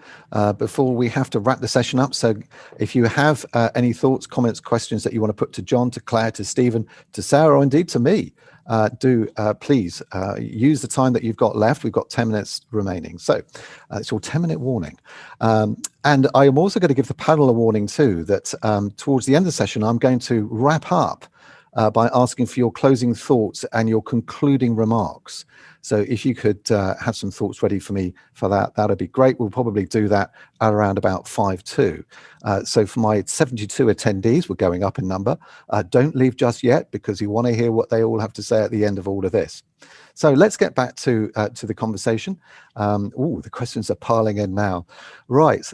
before we have to wrap the session up. So if you have any thoughts, comments, questions that you want to put to John, to Claire, to Stephen, to Sarah, or indeed to me, please use the time that you've got left. We've got 10 minutes remaining. So it's your 10-minute warning. And I am also going to give the panel a warning too, that towards the end of the session, I'm going to wrap up by asking for your closing thoughts and your concluding remarks. So if you could have some thoughts ready for me for that, that'd be great. We'll probably do that at around about 5:02. So for my 72 attendees, we're going up in number. Don't leave just yet, because you want to hear what they all have to say at the end of all of this. So let's get back to the conversation. The questions are piling in now. Right.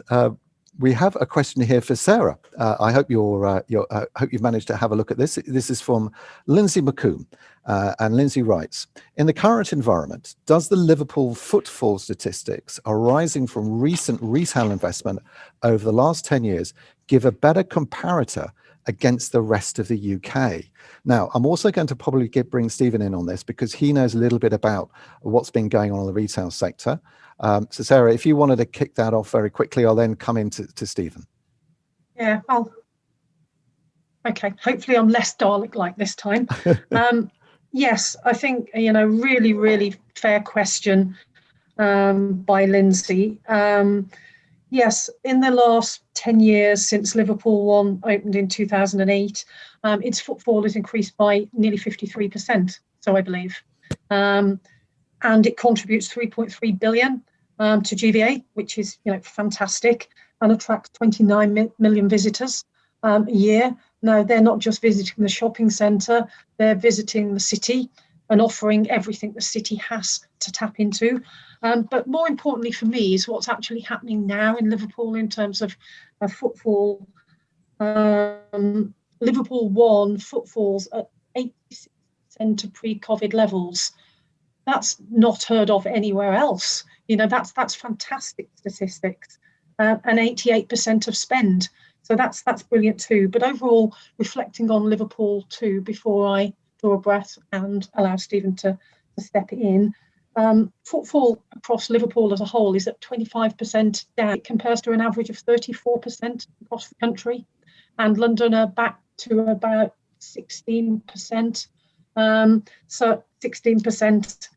We have a question here for Sarah. I hope hope you've managed to have a look at this. This is from Lindsay McComb, and Lindsay writes, in the current environment, does the Liverpool footfall statistics arising from recent retail investment over the last 10 years give a better comparator against the rest of the UK? Now, I'm also going to probably bring Stephen in on this, because he knows a little bit about what's been going on in the retail sector. So Sarah, if you wanted to kick that off very quickly, I'll then come in to Stephen. Yeah, okay, hopefully I'm less Dalek-like this time. Yes, I think, really, really fair question by Lindsay. Yes, in the last 10 years since Liverpool 1 opened in 2008, its footfall has increased by nearly 53%, so I believe. And it contributes 3.3 billion to GVA, which is fantastic, and attracts 29 million visitors a year. Now, they're not just visiting the shopping centre, they're visiting the city and offering everything the city has to tap into. But more importantly for me is what's actually happening now in Liverpool in terms of footfall. Liverpool 1 footfalls at 86% of pre-COVID levels. That's not heard of anywhere else. That's fantastic statistics, and 88% of spend. So that's brilliant too. But overall, reflecting on Liverpool too, before I draw a breath and allow Stephen to step in, footfall across Liverpool as a whole is at 25% down. It compares to an average of 34% across the country, and London are back to about 16%. So 16%.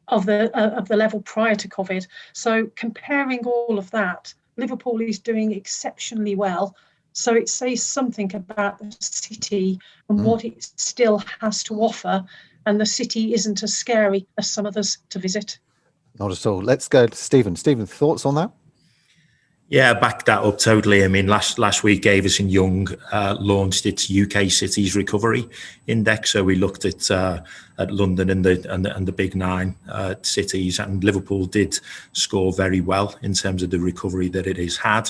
Of the level prior to COVID. So comparing all of that, Liverpool is doing exceptionally well. So it says something about the city and what it still has to offer, and the city isn't as scary as some others to visit. Not at all. Let's go to Stephen. Stephen, thoughts on that? Yeah, back that up totally. I mean, last week, Avison Young launched its UK Cities Recovery Index. So we looked at London and the big 9 cities, and Liverpool did score very well in terms of the recovery that it has had.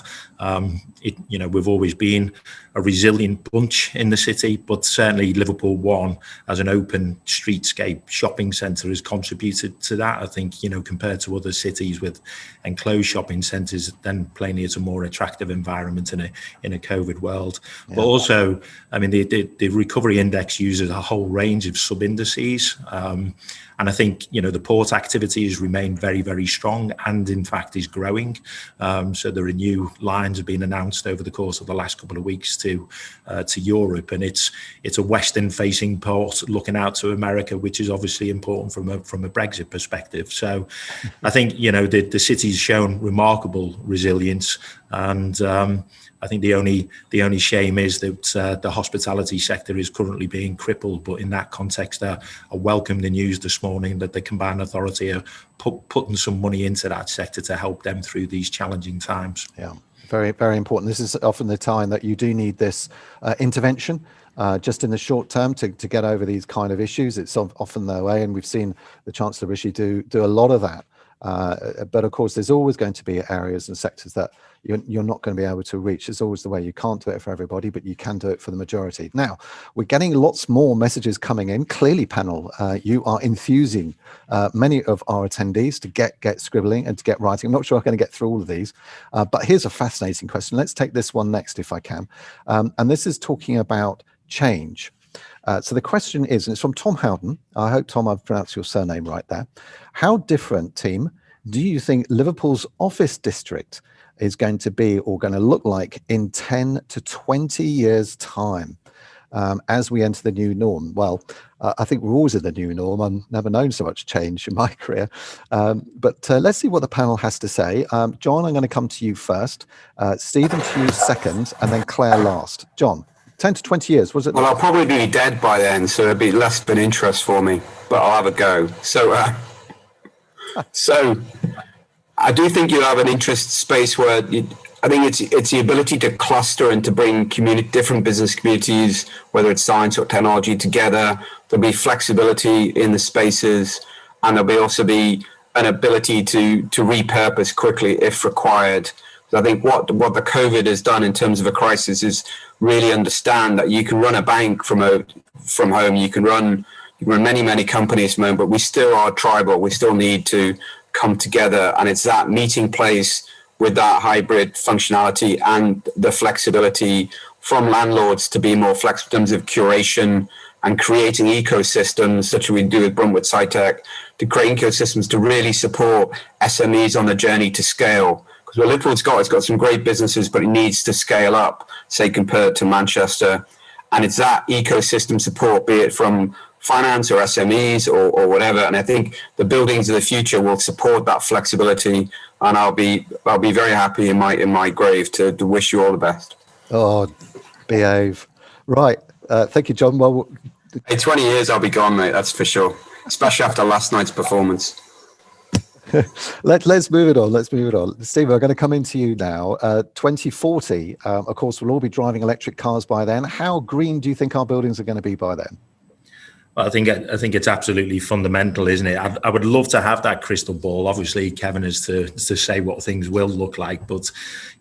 We've always been a resilient bunch in the city, but certainly Liverpool 1 as an open streetscape shopping centre has contributed to that. I think compared to other cities with enclosed shopping centres then playing plainly it's a more attractive environment in a COVID world. Yeah. But also, I mean, the recovery index uses a whole range of sub-indices. And I think, the port activity has remained very, very strong and in fact is growing. So there are new lines have been announced over the course of the last couple of weeks to Europe. And it's a Western facing port looking out to America, which is obviously important from a Brexit perspective. So I think, the city's shown remarkable resilience. And I think the only shame is that the hospitality sector is currently being crippled. But in that context, I welcome the news this morning that the Combined Authority are putting some money into that sector to help them through these challenging times. Yeah, very, very important. This is often the time that you do need this intervention. Just in the short term to get over these kind of issues. It's often their way, and we've seen the Chancellor Rishi do a lot of that. But of course, there's always going to be areas and sectors that you're not going to be able to reach. It's always the way. You can't do it for everybody, but you can do it for the majority. Now, we're getting lots more messages coming in. Clearly, panel, you are enthusing many of our attendees to get scribbling and to get writing. I'm not sure I'm going to get through all of these, but here's a fascinating question. Let's take this one next, if I can. And this is talking about change. So the question is, and it's from Tom Howden. I hope, Tom, I've pronounced your surname right there. How different, team, do you think Liverpool's office district is going to be or going to look like in 10 to 20 years' time as we enter the new norm? Well, I think we're always in the new norm. I've never known so much change in my career. But let's see what the panel has to say. John, I'm going to come to you first. Stephen to you second, and then Claire last. John. 10 to 20 years, was it? Well, I'll probably be dead by then, so it'd be less of an interest for me, but I'll have a go. So I do think you'll have an interest space where I think it's the ability to cluster and to bring different business communities, whether it's science or technology, together. There'll be flexibility in the spaces, and there'll also be an ability to repurpose quickly if required. I think what the COVID has done in terms of a crisis is really understand that you can run a bank from home, you can run many companies from home, but we still are tribal. We still need to come together, and it's that meeting place with that hybrid functionality and the flexibility from landlords to be more flexible in terms of curation and creating ecosystems, such as we do with Bruntwood SciTech, to create ecosystems to really support SMEs on the journey to scale. Because what Liverpool's got some great businesses, but it needs to scale up, say, compared to Manchester. And it's that ecosystem support, be it from finance or SMEs or whatever. And I think the buildings of the future will support that flexibility. And I'll be very happy in my grave to wish you all the best. Oh, behave. Right. Thank you, John. Well, in 20 years, I'll be gone, mate. That's for sure. Especially after last night's performance. Let's move it on. Steve, I'm going to come into you now. 2040, of course, we'll all be driving electric cars by then. How green do you think our buildings are going to be by then? Well, I think it's absolutely fundamental, isn't it? I would love to have that crystal ball. Obviously, Kevin is to say what things will look like, but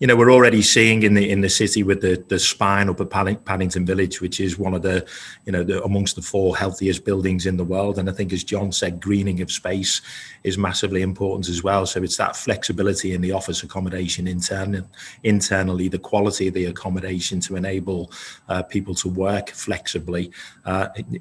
we're already seeing in the city with the spine up at Paddington Village, which is one of the amongst the 4 healthiest buildings in the world. And I think, as John said, greening of space is massively important as well. So it's that flexibility in the office accommodation internally, the quality of the accommodation to enable people to work flexibly.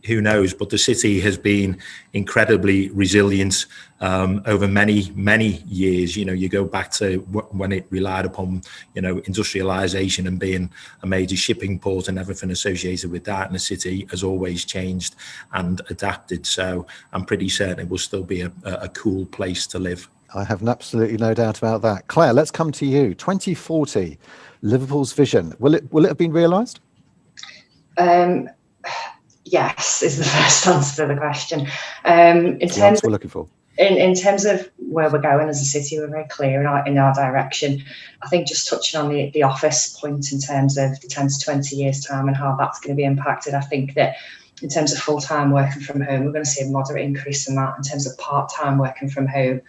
Who knows? But the city has been incredibly resilient over many years. You go back to when it relied upon industrialization and being a major shipping port and everything associated with that, and the city has always changed and adapted. So I'm pretty certain it will still be a cool place to live. I have absolutely no doubt about that. Claire, let's come to you. 2040, Liverpool's vision. Will it have been realised? Yes, is the first answer to the question. We're looking for. In terms of where we're going as a city, we're very clear in our direction. I think just touching on the office point in terms of the 10 to 20 years time and how that's going to be impacted, I think that in terms of full-time working from home, we're going to see a moderate increase in that. In terms of part-time working from home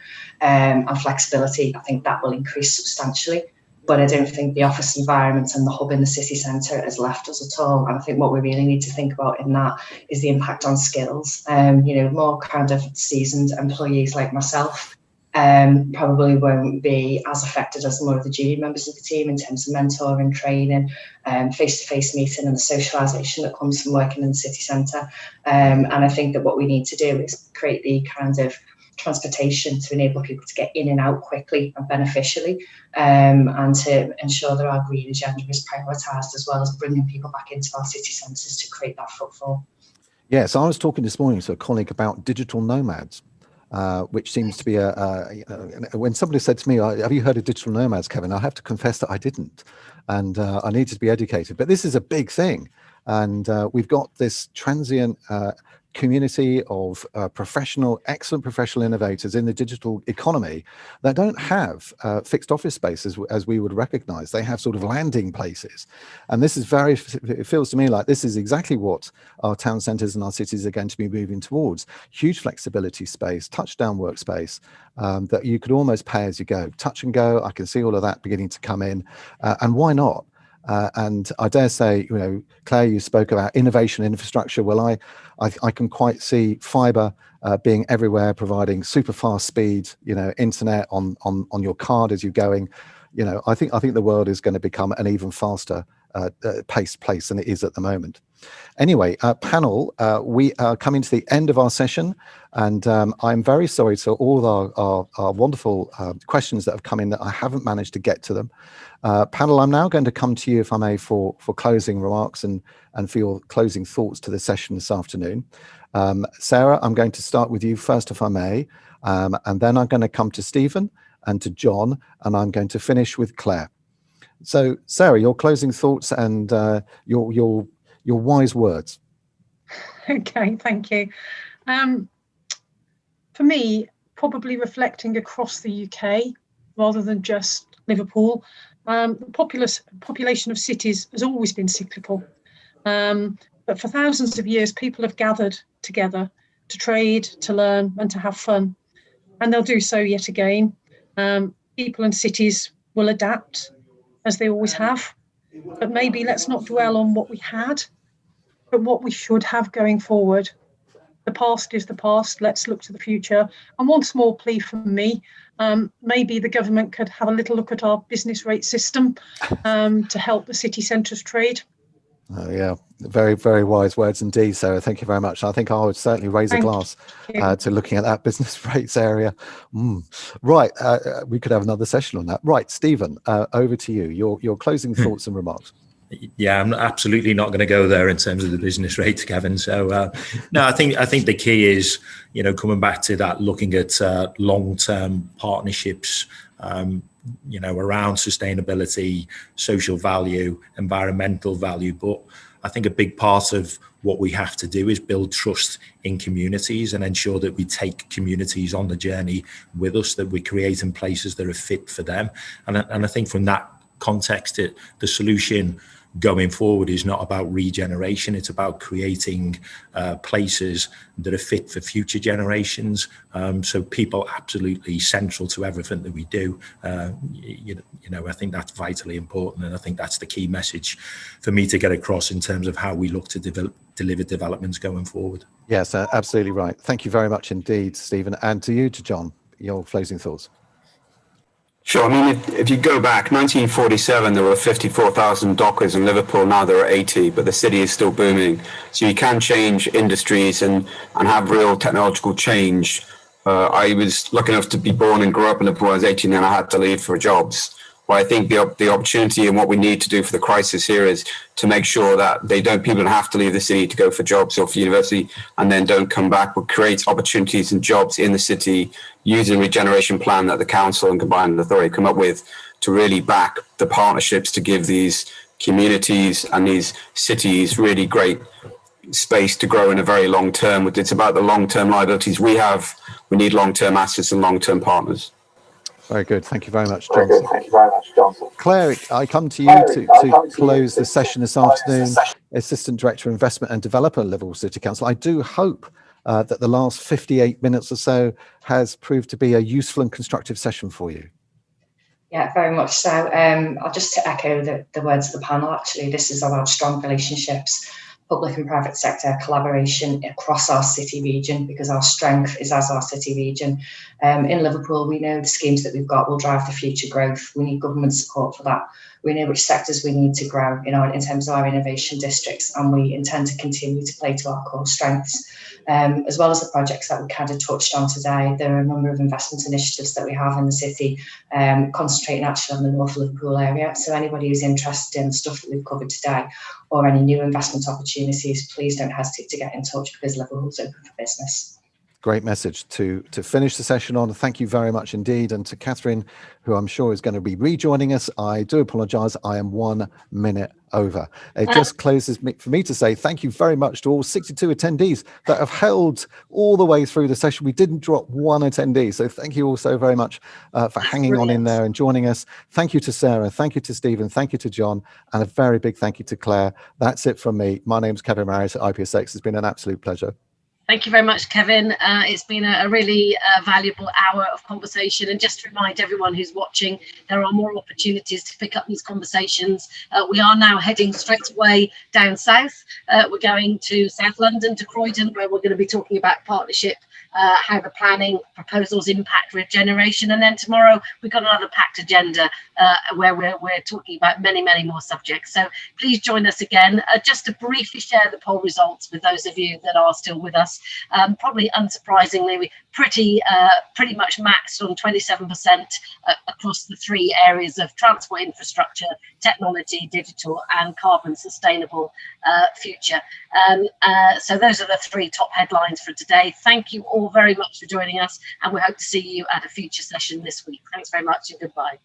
and flexibility, I think that will increase substantially. But I don't think the office environment and the hub in the city centre has left us at all. And I think what we really need to think about in that is the impact on skills. More kind of seasoned employees like myself probably won't be as affected as more of the junior members of the team in terms of mentoring, training, face-to-face meeting and the socialisation that comes from working in the city centre. And I think that what we need to do is create the kind of transportation to enable people to get in and out quickly and beneficially, and to ensure that our green agenda is prioritised, as well as bringing people back into our city centres to create that footfall. Yes, I was talking this morning to a colleague about digital nomads, which seems to be when somebody said to me, have you heard of digital nomads, Kevin? I have to confess that I didn't, and I needed to be educated. But this is a big thing, and we've got this transient community of excellent professional innovators in the digital economy that don't have fixed office spaces as we would recognize. They have sort of landing places. And this is it feels to me like this is exactly what our town centres and our cities are going to be moving towards. Huge flexibility space, touchdown workspace that you could almost pay as you go. Touch and go, I can see all of that beginning to come in. And why not? And I dare say, Claire, you spoke about innovation infrastructure. Well, I can quite see fibre being everywhere, providing super fast speed, internet on your card as you're going. I think the world is going to become an even faster paced place than it is at the moment. Anyway, panel, we are coming to the end of our session, and I'm very sorry to all our wonderful questions that have come in that I haven't managed to get to them. Panel, I'm now going to come to you, if I may, for closing remarks and for your closing thoughts to the session this afternoon. Sarah, I'm going to start with you first, if I may, and then I'm going to come to Stephen and to John, and I'm going to finish with Claire. So, Sarah, your closing thoughts and your wise words. Okay, thank you. For me, probably reflecting across the UK rather than just Liverpool. The population of cities has always been cyclical, but for thousands of years, people have gathered together to trade, to learn, and to have fun, and they'll do so yet again. People and cities will adapt, as they always have, but maybe let's not dwell on what we had, but what we should have going forward. The past is the past. Let's look to the future. And one small plea from me, maybe the government could have a little look at our business rate system to help the city centres trade. Yeah, very, very wise words indeed, Sarah. Thank you very much. I think I would certainly raise a glass to looking at that business rates area. Right, we could have another session on that. Right, Stephen, over to you. Your closing thoughts and remarks. Yeah, I'm absolutely not going to go there in terms of the business rates, Kevin. So no, I think the key is, coming back to that, looking at long-term partnerships, around sustainability, social value, environmental value. But I think a big part of what we have to do is build trust in communities and ensure that we take communities on the journey with us, that we're creating places that are fit for them. And I think from that context, the solution going forward is not about regeneration. It's about creating places that are fit for future generations. So people absolutely central to everything that we do. I think that's vitally important, and I think that's the key message for me to get across in terms of how we look to deliver developments going forward. Yes, absolutely right. Thank you very much indeed, Stephen, and to you, to John, your closing thoughts. Sure. I mean, if you go back, 1947, there were 54,000 dockers in Liverpool. Now there are 80, but the city is still booming. So you can change industries and have real technological change. I was lucky enough to be born and grow up in Liverpool when I was 18, and I had to leave for jobs. But I think the opportunity and what we need to do for the crisis here is to make sure that people don't have to leave the city to go for jobs or for university and then don't come back, but create opportunities and jobs in the city using the regeneration plan that the council and combined authority come up with to really back the partnerships to give these communities and these cities really great space to grow in a very long term. It's about the long-term liabilities we have. We need long-term assets and long-term partners. Very good. Thank you very much, Johnson. Claire, I come to you to close the session this afternoon. Assistant Director of Investment and Developer, Liverpool City Council. I do hope that the last 58 minutes or so has proved to be a useful and constructive session for you. Yeah, very much so. I'll just to echo the words of the panel, actually, this is about strong relationships public and private sector collaboration across our city region, because our strength is as our city region. In Liverpool, we know the schemes that we've got will drive the future growth. We need government support for that. We know which sectors we need to grow in terms of our innovation districts, and we intend to continue to play to our core strengths. As well as the projects that we kind of touched on today, there are a number of investment initiatives that we have in the city, concentrating actually on the North Liverpool area. So anybody who's interested in the stuff that we've covered today or any new investment opportunities, please don't hesitate to get in touch, because Liverpool's open for business. Great message to finish the session on. Thank you very much indeed. And to Catherine, who I'm sure is going to be rejoining us, I do apologise. I am 1 minute over. It just closes for me to say thank you very much to all 62 attendees that have held all the way through the session. We didn't drop one attendee. So thank you all so very much for hanging on in there and joining us. Thank you to Sarah. Thank you to Stephen. Thank you to John. And a very big thank you to Claire. That's it from me. My name's Kevin Marriott at IPSX. It's been an absolute pleasure. Thank you very much, Kevin. It's been a really valuable hour of conversation. And just to remind everyone who's watching, there are more opportunities to pick up these conversations. We are now heading straight away down south. We're going to South London, to Croydon, where we're going to be talking about partnership, how the planning proposals impact regeneration. And then tomorrow, we've got another packed agenda where we're talking about many, many more subjects. So please join us again. Just to briefly share the poll results with those of you that are still with us. Probably unsurprisingly, we pretty much maxed on 27% across the three areas of transport infrastructure, technology, digital, and carbon sustainable future. So those are the three top headlines for today. Thank you all very much for joining us, and we hope to see you at a future session this week. Thanks very much and goodbye.